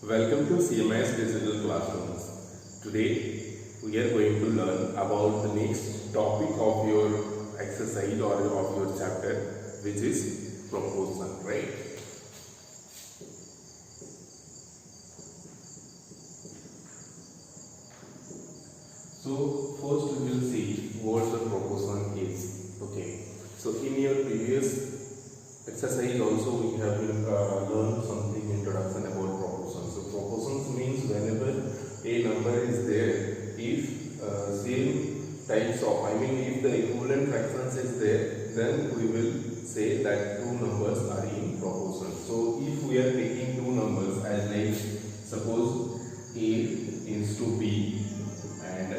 Welcome to CMS Digital Classrooms. Today we are going to learn about the next topic of your exercise or of your chapter, which is proportion, right? So first we will see what the proportion is. Okay. So in your previous exercise also we have learned something introduction about proportions. So proportions means whenever a number is there, if same types of, if the equivalent fractions is there, then we will say that two numbers are in proportion. So if we are taking two numbers as like suppose A is to B and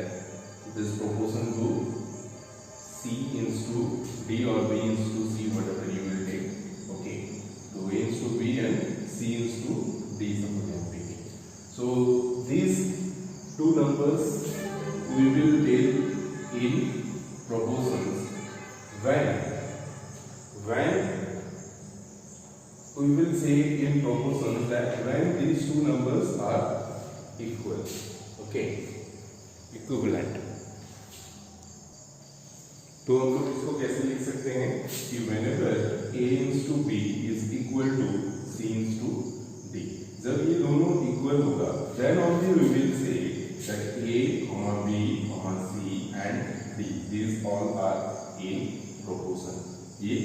this proportion to C is to D or B is to C, whatever you will take. Okay, so A is to B and C is to D, suppose I am taking. So these two numbers we will take in proportions when we will say in proportions that when these two numbers are equal. Okay, equivalent. तो हम लोग इसको कैसे लिख सकते हैं कि whenever A is to B is equal to C is to D. जब ये दोनों equal होगा, then only we will say that A, B, C and D, these all are in proportion. ये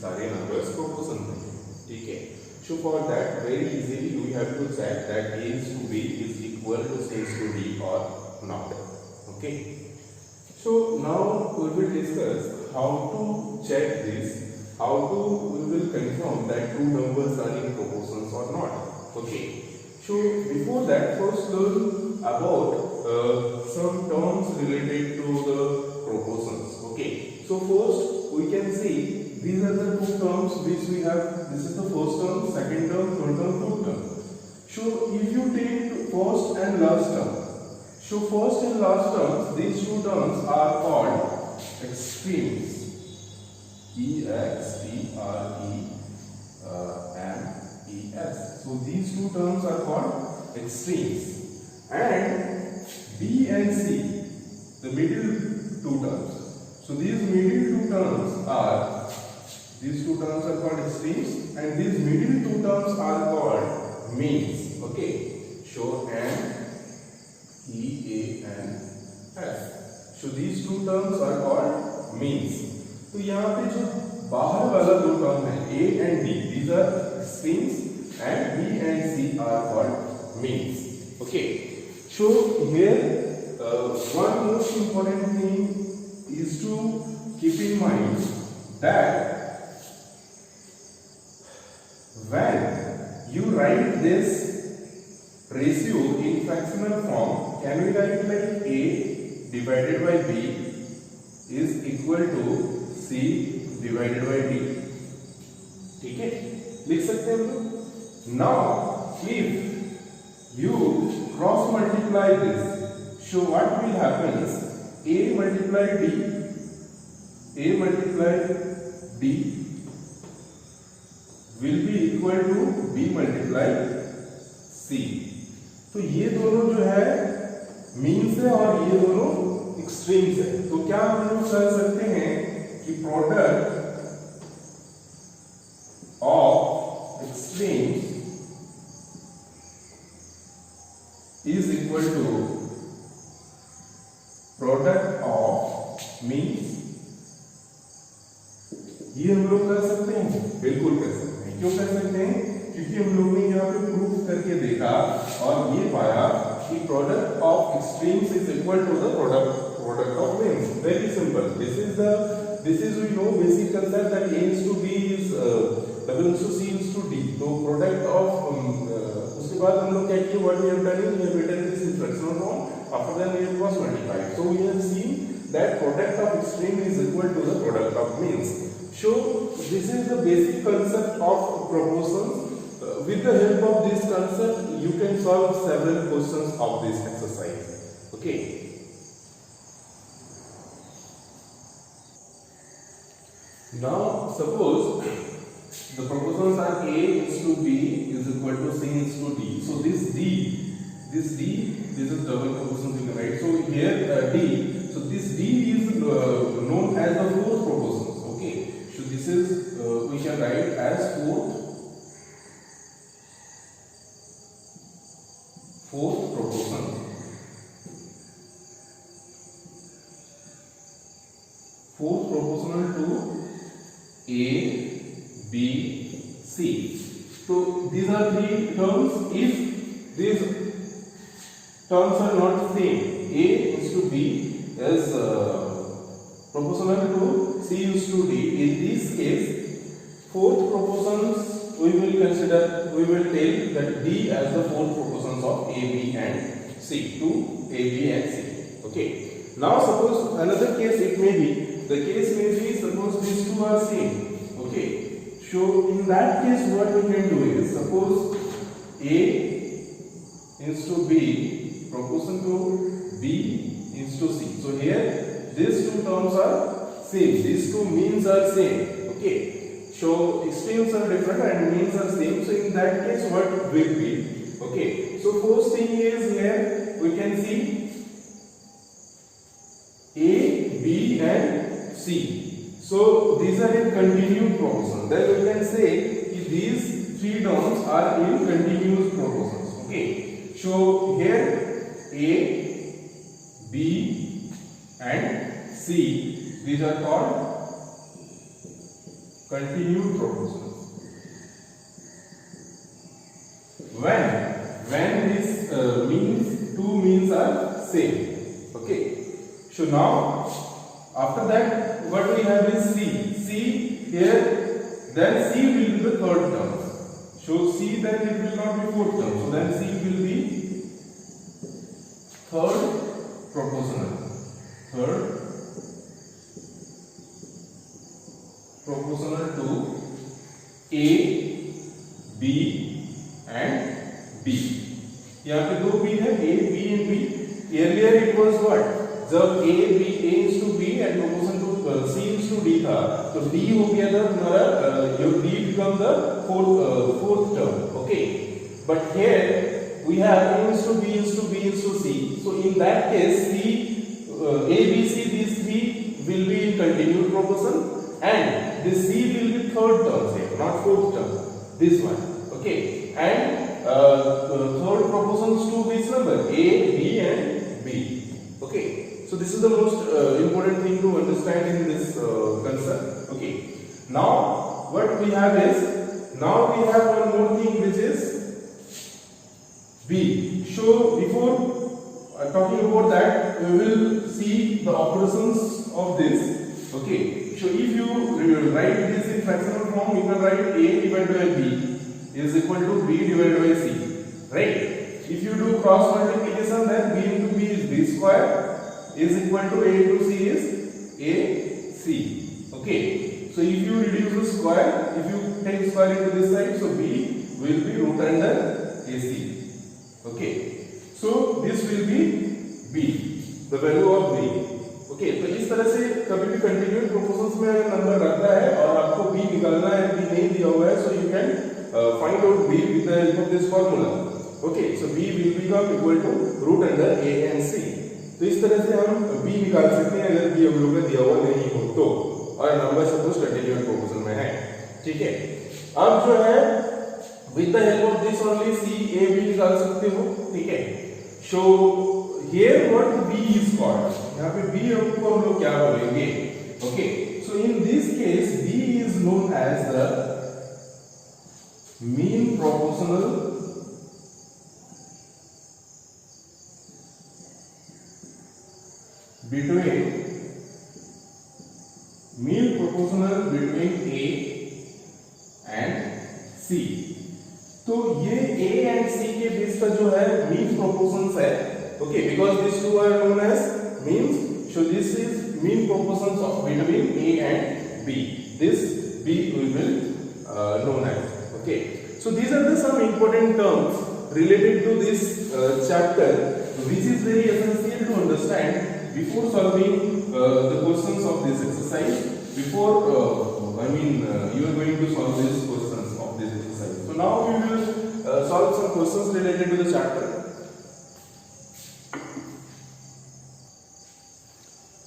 सारे numbers proportion में हैं, ठीक है? So for that very easily we have to check that A is to B is equal to C is to D or not. Okay. So now we will discuss how to check this, how we will confirm that two numbers are in proportions or not. Okay. So before that, first learn about some terms related to the proportions. Okay. So first we can see these are the two terms which we have. This is the first term, second term, third term, fourth term. So if you take first and last term. So first and last terms, these two terms are called extremes. E-X-T-R-E-M-E-S. So these two terms are called extremes. And B and C, the middle two terms. So these middle two terms are called extremes, and these middle two terms are called means. Okay. So E-A-N-S. So these two terms are called means. तो यहाँ पे जो बाहर वाला दो term है A and D, these are extremes, and B and C are called means. Okay. So here one most important thing is to keep in mind that when you write this ratio in fractional form, can we write like A divided by B is equal to C divided by D? ठीक है, लिख सकते हैं हम लोग. Now if you cross multiply this, so what will happen is A multiply D will be equal to B multiply C. तो ये दोनों जो है मीन्स है और ये दोनों एक्सट्रीम्स है. तो क्या हम लोग कह सकते हैं कि product of extremes is equal to product of means. ये हम लोग कह सकते हैं, बिल्कुल कह सकते हैं. क्यों कह सकते हैं? क्योंकि हम लोगों ने यहाँ पे प्रूफ करके देखा और ये पाया कि product of extremes is equal to the product of means. Very simple. This is we know basic concept that A is to B is W is to C is to D. तो product of उसके बाद हम लोग क्या किए? What we have done is we have written this in fractional form. After that we have cross multiplied. So we have seen that product of extreme is equal to the product of means. So this is the basic concept of proportions. With the help of this concept, you can solve several questions of this exercise. Okay. Now suppose the proportions are A is to B is equal to C is to D. So this is double proportion we can write. So here D, so this D is known as the fourth proportions. Okay, so this is we can write as fourth proportion. Fourth proportional to A, B, C. So these are three terms. If these terms are not same, A is to B is proportional to C is to D. In this case, fourth proportions we will consider. We will take that D as the fourth proportions of A, B, and C to A, B, and C. Okay. Now suppose another case it may be. The case may be suppose these two are same. Okay. So in that case, what we can do is suppose A is to B proportion to B is to C. So here these two terms are same. These two means are same. Okay. So extremes are different and means are same. So in that case, what will be? Okay. So first thing is here we can see A, B, and C. So these are in continued proportion. Then we can say these three terms are in continuous proportions. Okay. So here A, B, and C, these are called continued proportions. When these two means are same. Okay. So now after that, what we have is C. C here, then C will be the third term. So C then it will not be fourth term. So then C will be third proportional. Third proportional to A, B, and B. यहाँ पे दो B है, A, B, and B. Earlier it was what? जब A is to B and proportion to C is to D था, तो D हो गया था हमारा, your D become the fourth term, okay? But here we have A is to B is to B is to C. So in that case, C, A, B, C, these three will be in continued proportion, and this C will be third term here, not fourth term. This one, okay? And third proportions to which number? A, B, and B, okay? So this is the most important thing to understand in this concept. Okay. Now what we have is, now we have one more thing which is B. So before talking about that, we will see the operations of this. Okay. So if you write this in fractional form, you can write A divided by B is equal to B divided by C. Right? If you do cross multiplication, then B into B is B square is equal to A into C is AC. Okay. So if you reduce the square, if you take square into this side, so B will be root under AC. Okay. So this will be B, the value of B. Okay. तो इस तरह से कभी भी continuous proportions में अगर number रखता है और आपको B निकालना है, B नहीं दिया हुआ है, so you can find out B with the help of this formula. Okay. So B will become equal to root under A and C. तो इस तरह से हम B निकाल सकते हैं अगर B हम लोग का दिया हुआ नहीं हो तो, और नंबर सपोज कंटिन्यूअस प्रोपोर्शन में है. ठीक है. अब जो है with the help of this only C, A, B निकाल सकते हो. ठीक है. So here what B is called, यहाँ पे B को हम लोग क्या बोलेंगे? Okay. So in this case B is known as the mean proportional between mean proportional between A and C. तो ये A and C के बीच का जो है mean proportions है, okay, because these two are known as means, so this is mean proportions of between A and B. This B we will known as, okay. So these are the some important terms related to this chapter, which is very essential to understand before solving the questions of this exercise, before you are going to solve these questions of this exercise. So now we will solve some questions related to the chapter.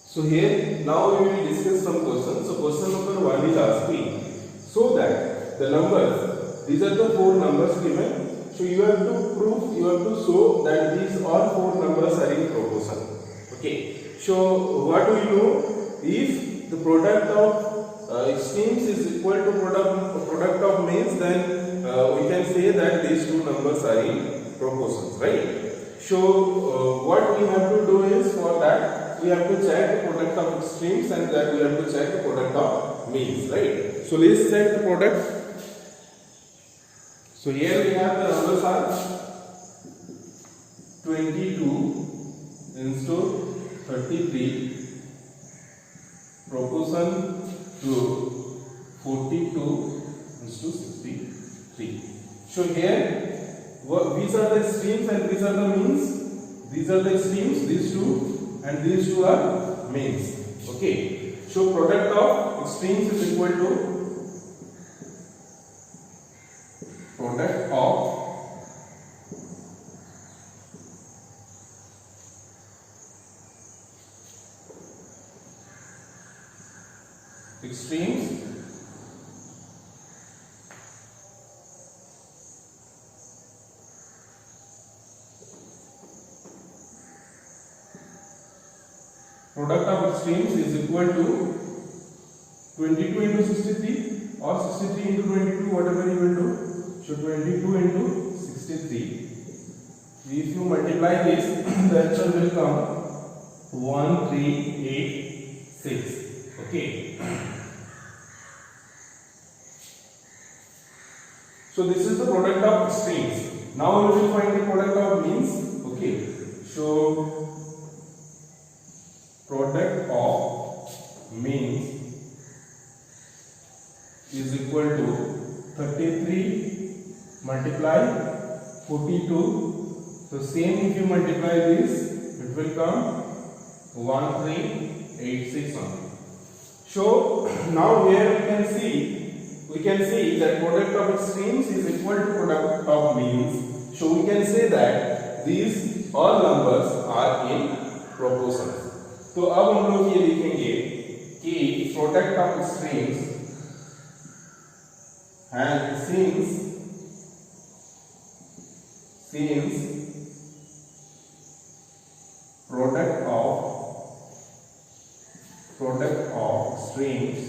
So here now we will discuss some questions. So question number 1 is asking, so that the numbers, these are the 4 numbers given. So you have to prove, you have to show that these all 4 numbers are in proportion. Okay. So what do you know? If the product of extremes is equal to product of means, then we can say that these 2 numbers are in proportions, right? So what we have to do is, for that we have to check the product of extremes, and that we have to check the product of means, right? So let's check the product. So here we have the numbers are 22 into 33 proportion to 42 into 63. So here these are the extremes and these are the means. These are the extremes, these 2, and these 2 are means. Okay. So product of extremes is equal to product of extremes is equal to 22 into 63 or 63 into 22, whatever you will do. So 22 into 63. If you multiply this, the answer will come 1386. Okay. So this is the product of extremes. Now we will find the product of means. Okay. So product of means is equal to 33 multiply 42. So same, if you multiply this, it will come 1386 only. So now here we can see that product of extremes is equal to product of means. So we can say that these all numbers are in proportion. तो अब हम लोग ये लिखेंगे कि product of extremes and since product of extremes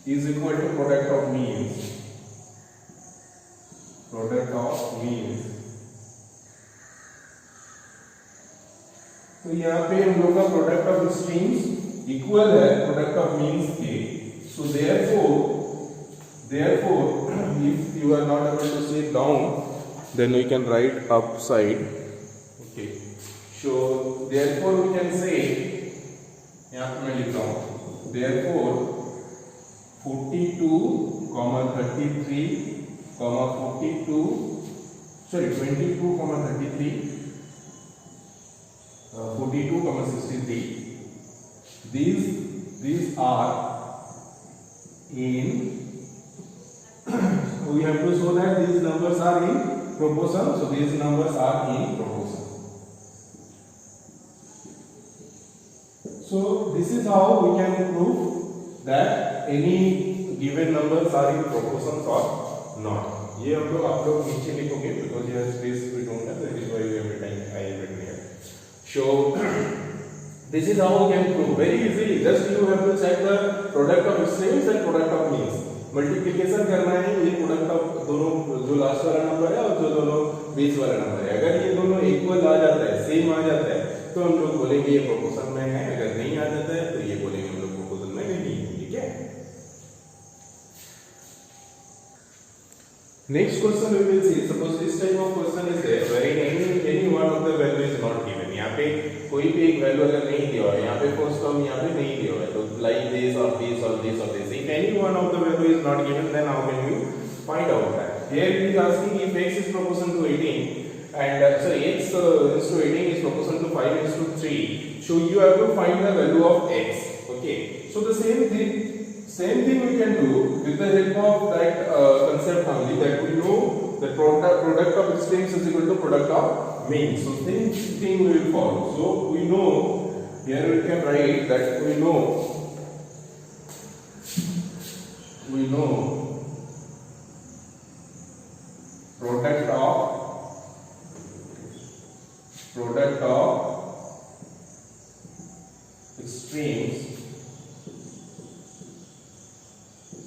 is equal to product of means, तो यहाँ पे हम लोग का प्रोडक्ट ऑफ एक्सट्रीम्स इक्वल है प्रोडक्ट ऑफ मीन्स के. So therefore if you are not able to say down, then we can write upside. Okay. So therefore we can say, यहाँ पे मैं लिख रहा हूँ, therefore 42, 33, 42, sorry 22, 33, 42, 63. These are in. We have to show that these numbers are in proportion. So these numbers are in proportion. So this is how we can prove that any given numbers are in proportion or not. ये हम लोग आप लोग नीचे लिखोगे because here space we don't have, that is why we have written I have written here. So this is how we can prove very easily. Just you have to check the product of extremes and product of means. Multiplication करना है, ये product of दोनों जो last वाला number है और जो दोनों बीच वाला नंबर है, अगर ये दोनों इक्वल आ जाता है, सेम आ जाता है, तो हम लोग बोलेंगे ये प्रोपोर्शन में है. अगर नहीं आ जाता है तो ये बोलेंगे हम लोग प्रोपोर्शन में नहीं है. ठीक है. Next question we will see. Suppose this type of question is there wherein any one of the value is not given. यहाँ पे कोई भी एक वैल्यू अगर नहीं दिया है, यहाँ पे फर्स्ट टर्म यहाँ पे नहीं दिया है, तो like this or this or this or this. If any one of the value is not given, then how can you find out that? Here it is asking if x is proportional to 18 and sorry x is to 18 is proportional to 5 is to 3. So you have to find the value of x. Okay, so the same thing we can do with the help of that concept only, that we know the product of extremes is equal to product of means. So same thing we will follow. So we know, here we can write that we know product of extremes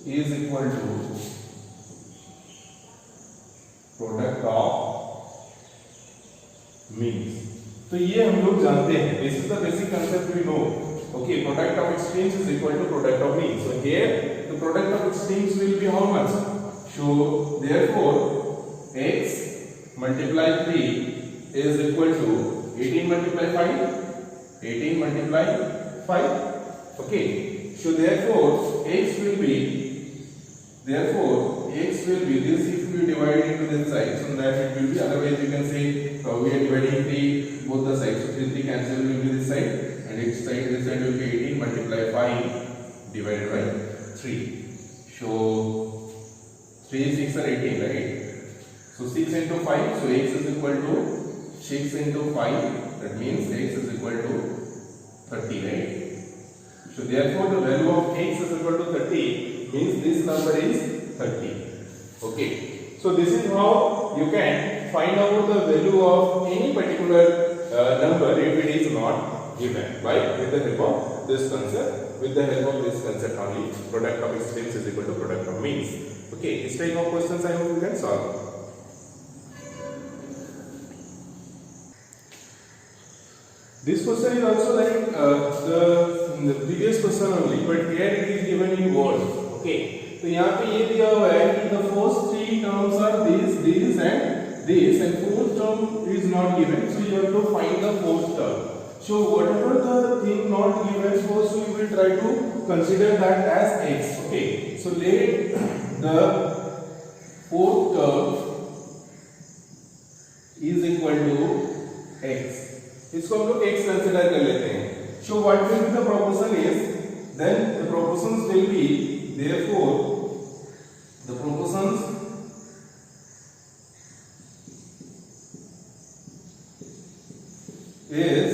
is equal to product of means. तो ये हम लोग जानते हैं, this is the basic concept we know. Okay, product of extremes is equal to product of means. So here the product of extremes will be how much? So therefore x multiply 3 is equal to 18 multiply 5, 18 multiply 5. Okay, so therefore x will be this, if we divide into this side, so that it will be, otherwise you can say we are dividing 3 both the sides, so 3 cancel will be this side, and this side will be 18 multiply 5 divided by 3. So 3 6 are 18, right? So 6 into 5, so x is equal to 6 into 5, that means x is equal to 30, right? So therefore the value of x is equal to 30 means this number is 30. Okay, so this is how you can find out the value of any particular number if it is not given, by with the help of this concept. With the help of this concept only, product of extremes is equal to product of means. Okay, this type of questions I hope you can solve. This question is also like the previous question only, but here it is given in words. Okay, तो यहाँ पे ये दिया हुआ है कि the first 3 terms are this and this, and fourth term is not given, so you have to find the fourth term. So whatever the thing not given, first we will try to consider that as x. Okay, so let the fourth term is equal to x. इसको हम लोग x consider कर लेते हैं. So what will be the proportion is, then the proportions will be, therefore the proportions is,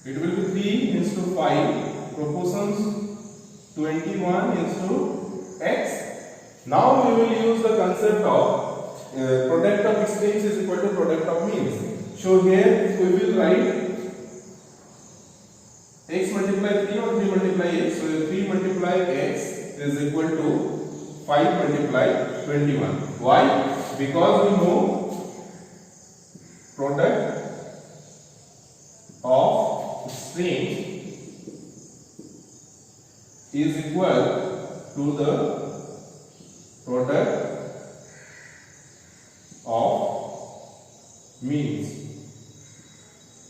it will be 3 into 5, proportions 21 into x. Now we will use the concept of product of extremes is equal to product of means. So here we will write x multiply 3 or 3 multiply x. So 3 multiply x is equal to 5 multiply 21. Why? Because we know product of extremes is equal to the product of means.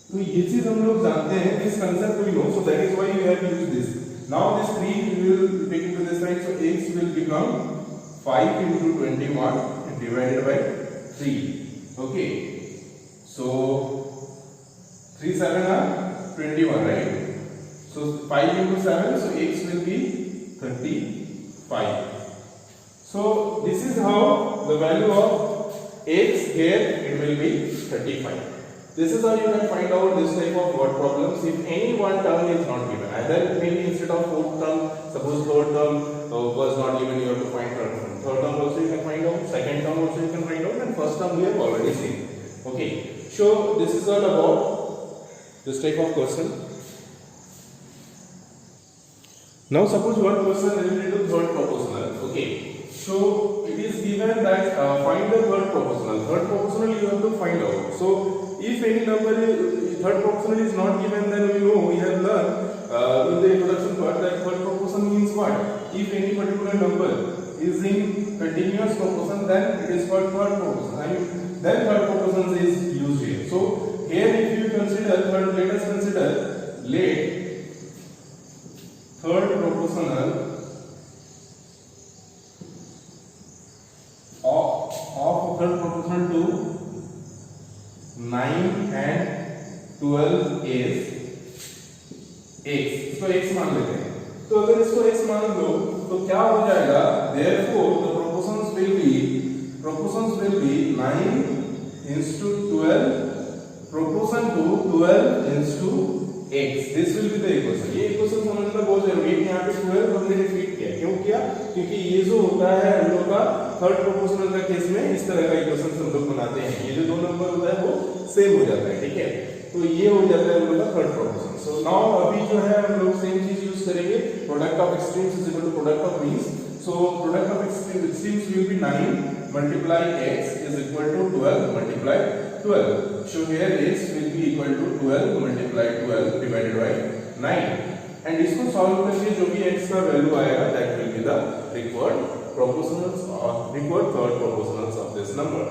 तो ये चीज हम लोग जानते हैं, this concept we know, so that is why we have used this. Now this 3 we will take it to this side, so x will become 5 into 21 divided by 3. Okay, so 3 7 are 21, right? So 5 into 7, so x will be 35. So this is how the value of x here, it will be 35. This is how you can find out this type of word problems if any one term is not given. Either maybe instead of fourth term, suppose third term was not given, you have to find third term. Third term also you can find out, second term also you can find out, and first term we have already seen. Okay, so this is all about this type of question. Now suppose one question related to third proportional. Okay, so it is given that find the third proportional. Third proportional you have to find out. So if any number third proportional is not given, then we know, we have learned in the introduction part that third proportion means what? If any particular number is in continuous proportion, then it is called third proportion. I mean, then third proportion is used here. So here if you consider third, let us consider third proportional of third proportional to 9 and 12 is x. इसको x मान लेते हैं। तो अगर इसको x मान लो तो क्या हो जाएगा, therefore the proportions will be 9:12 proportion to 12:x. This will be the equation. ये इक्वेशन समझना बहुत जरूरी है। यहाँ पे 12 हमने रिपीट किया, क्यों किया? क्योंकि ये जो होता है हम लोग का थर्ड प्रोपोर्शनल का केस में इस तरह का इक्वेशन हम लोग बनाते हैं। ये जो दो नंबर होता है वो सेम हो जाता है, ठीक है? तो ये हो जाता है हम लोग का थर्ड प्रोपोर्शन। सो नाउ अभी जो है हम लोग सेम चीज यूज करेंगे, product of extremes is equal to product of means. So product of extremes will be 9 multiply x is equal to 12 multiply 12. So here x will be equal to 12 multiply 12 divided by 9. And इसको solve करके जो भी x का value आएगा that will be the required proportionals or required third proportionals of this number.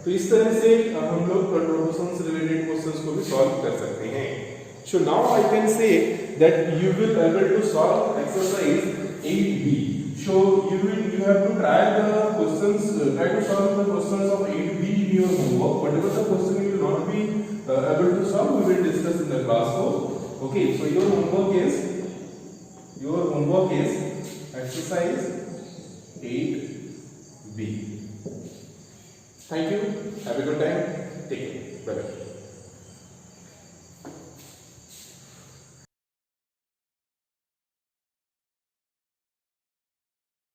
तो इस तरह से हम लोग third proportions related questions को भी सॉल्व कर सकते हैं. So now I can say that you will able to solve exercise 8b. So you have to try the questions, try to solve the questions of 8b in your homework. Whatever the question you will not be able to solve, we will discuss in the class course. Okay, so your homework is exercise 8b. Thank you. Have a good time. Take care. Bye bye.